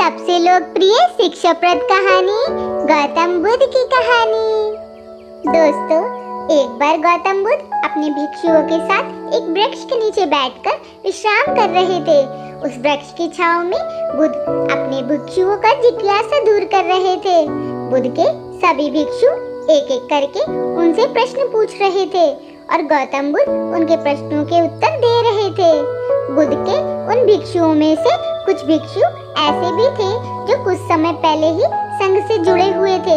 सबसे लोकप्रिय शिक्षाप्रद कहानी गौतम बुद्ध की कहानी। दोस्तों, एक बार गौतम बुद्ध अपने भिक्षुओं के साथ एक वृक्ष के नीचे बैठकर विश्राम कर रहे थे। उस वृक्ष की छांव में बुद्ध अपने भिक्षुओं का जिज्ञासा दूर कर रहे थे। बुद्ध के सभी भिक्षु एक एक करके उनसे प्रश्न पूछ रहे थे और गौतम बुद्ध उनके प्रश्नों के उत्तर दे रहे थे। बुद्ध के उन भिक्षुओं में से कुछ भिक्षु ऐसे भी थे जो कुछ समय पहले ही संघ से जुड़े हुए थे,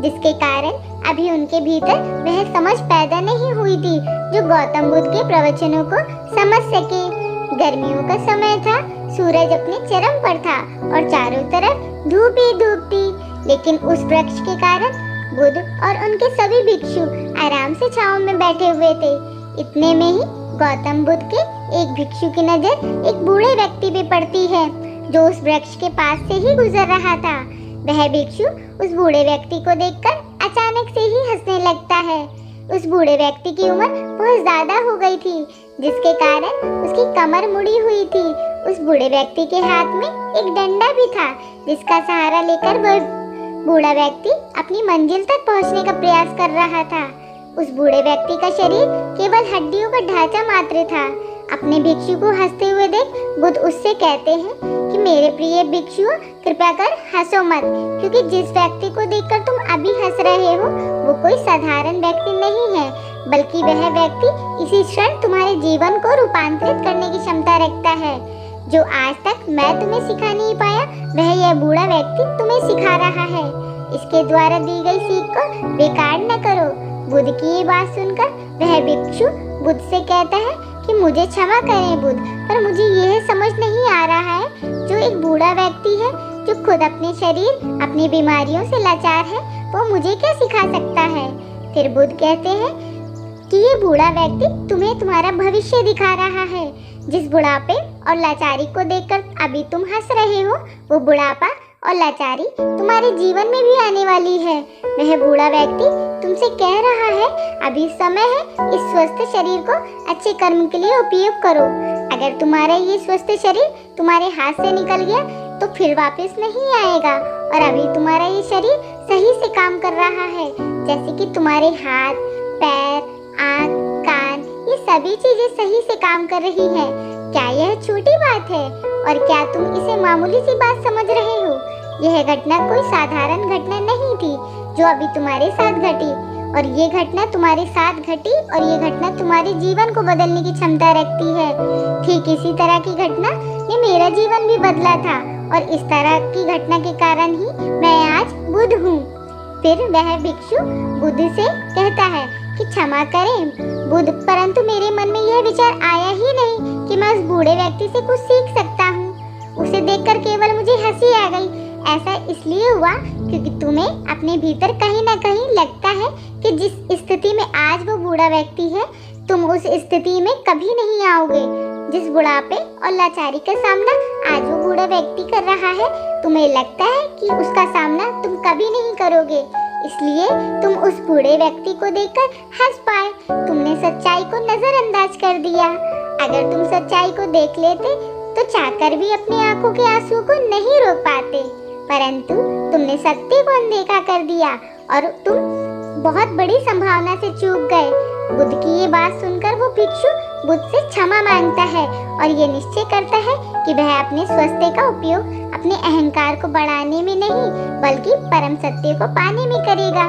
जिसके कारण अभी उनके भीतर वह समझ पैदा नहीं हुई थी जो गौतम बुद्ध के प्रवचनों को समझ सके। गर्मियों का समय था, सूरज अपने चरम पर था और चारों तरफ धूप ही धूप थी, लेकिन उस वृक्ष के कारण बुद्ध और उनके सभी भिक्षु आराम से छांव में बैठे हुए थे। इतने में ही गौतम बुद्ध के एक भिक्षु की नजर एक बूढ़े व्यक्ति पे पड़ती है जो उस वृक्ष के पास से ही गुजर रहा था। वह भिक्षु उस बूढ़े व्यक्ति को देखकर अचानक से ही हंसने लगता है। उस बूढ़े व्यक्ति की उम्र बहुत ज्यादा हो गई थी, जिसके कारण उसकी कमर मुड़ी हुई थी। उस बूढ़े व्यक्ति के हाथ में एक डंडा भी था, जिसका सहारा लेकर वह बूढ़ा व्यक्ति अपनी मंजिल तक पहुंचने का प्रयास कर रहा था। उस बूढ़े व्यक्ति का शरीर केवल हड्डियों का ढांचा मात्र था। अपने भिक्षु को हंसते हुए देख बुद्ध उससे कहते हैं कि मेरे प्रिय भिक्षु, कृपया कर हंसो मत, क्योंकि जिस व्यक्ति को देखकर तुम अभी हंस रहे हो वो कोई साधारण व्यक्ति नहीं है, बल्कि वह व्यक्ति इसी क्षण तुम्हारे जीवन को रूपांतरित करने की क्षमता रखता है। जो आज तक मैं तुम्हें सिखा नहीं पाया, वह यह बूढ़ा व्यक्ति तुम्हें सिखा रहा है। इसके द्वारा दी गई सीख को बेकार न करो। बुद्ध की ये बात सुनकर वह भिक्षु बुद्ध से कहता है कि मुझे क्षमा करें बुद्ध, पर मुझे यह समझ नहीं आ रहा है जो एक बूढ़ा व्यक्ति है जो खुद अपने शरीर, अपनी बीमारियों से लाचार है, वो मुझे क्या सिखा सकता है। फिर बुद्ध कहते हैं कि ये बूढ़ा व्यक्ति तुम्हें तुम्हारा भविष्य दिखा रहा है। जिस बुढ़ापे और लाचारी को देखकर अभी तुम हंस रहे हो, वो बुढ़ापा और लाचारी तुम्हारे जीवन में भी आने वाली है। वह बूढ़ा व्यक्ति तुमसे कह रहा है अभी समय है इस स्वस्थ शरीर को अच्छे कर्म के लिए उपयोग करो। अगर तुम्हारा ये स्वस्थ शरीर तुम्हारे हाथ से निकल गया तो फिर वापस नहीं आएगा, और अभी तुम्हारा ये शरीर सही से काम कर रहा है, जैसे कि तुम्हारे हाथ, पैर, आँख, कान, ये सभी चीजें सही से काम कर रही हैं। क्या यह छोटी बात है और क्या तुम इसे मामूली सी बात समझ रहे हो? यह घटना कोई साधारण घटना नहीं थी जो अभी तुम्हारे साथ घटी, और ये घटना तुम्हारे साथ घटी और ये घटना तुम्हारे जीवन को बदलने की क्षमता रखती है। ठीक इसी तरह की घटना ने मेरा जीवन भी बदला था, और इस तरह की घटना के कारण ही मैं आज बुद्ध हूँ। फिर वह भिक्षु बुद्ध से कहता है कि क्षमा करें बुद्ध, परंतु मेरे मन में यह विचार आया ही नहीं कि मैं उस बूढ़े व्यक्ति से कुछ सीख सकता हूँ। उसे देखकर केवल मुझे हंसी आ गई। ऐसा इसलिए हुआ क्योंकि तुम्हें अपने भीतर कहीं न कहीं लगता है कि जिस स्थिति में आज वो बूढ़ा व्यक्ति है, तुम उस स्थिति में कभी नहीं आओगे। जिस बुढ़ापे और लाचारी का सामना आज वो बूढ़ा व्यक्ति कर रहा है, तुम्हें लगता है कि उसका सामना तुम कभी नहीं करोगे, इसलिए तुम उस बूढ़े व्यक्ति को देखकर हंस पाए। तुमने सच्चाई को नजरअंदाज कर दिया। अगर तुम सच्चाई को देख लेते तो चाहकर भी अपनी आंखों के आंसू को नहीं रोक पाते, परंतु तुमने सत्य को अनदेखा कर दिया और तुम बहुत बड़ी संभावना से चूक गए। बुद्ध की ये बात सुनकर वो भिक्षु बुद्ध से क्षमा मांगता है और ये निश्चय करता है कि वह अपने स्वास्थ्य का उपयोग अपने अहंकार को बढ़ाने में नहीं, बल्कि परम सत्य को पाने में करेगा।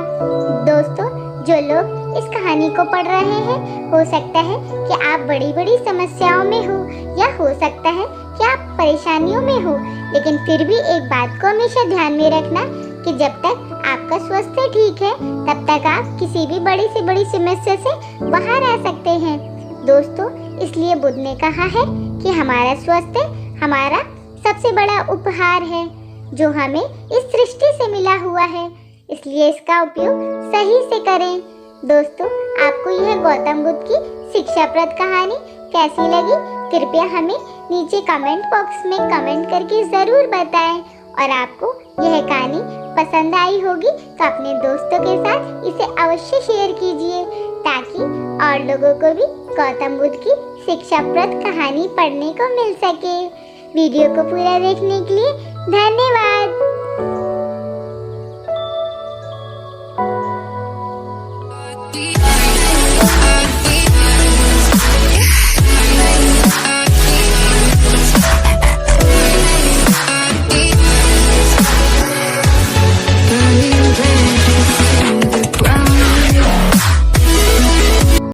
दोस्तों, जो लोग इस कहानी को पढ़ रहे हैं, हो सकता है कि आप बड़ी बड़ी समस्याओं में हो, या हो सकता है कि आप परेशानियों में हो, लेकिन फिर भी एक बात को हमेशा ध्यान में रखना कि जब तक आपका स्वास्थ्य ठीक है, तब तक आप किसी भी बड़ी से बड़ी समस्या से बाहर आ सकते हैं। दोस्तों, इसलिए बुद्ध ने कहा है कि हमारा स्वास्थ्य हमारा सबसे बड़ा उपहार है जो हमें इस सृष्टि से मिला हुआ है, इसलिए इसका उपयोग सही से करें। दोस्तों, आपको यह गौतम बुद्ध की शिक्षाप्रद कहानी कैसी लगी? कृपया हमें नीचे कमेंट बॉक्स में कमेंट करके ज़रूर बताएं, और आपको यह कहानी पसंद आई होगी तो अपने दोस्तों के साथ इसे अवश्य शेयर कीजिए, ताकि और लोगों को भी गौतम बुद्ध की शिक्षाप्रद कहानी पढ़ने को मिल सके। वीडियो को पूरा देखने के लिए धन्यवाद।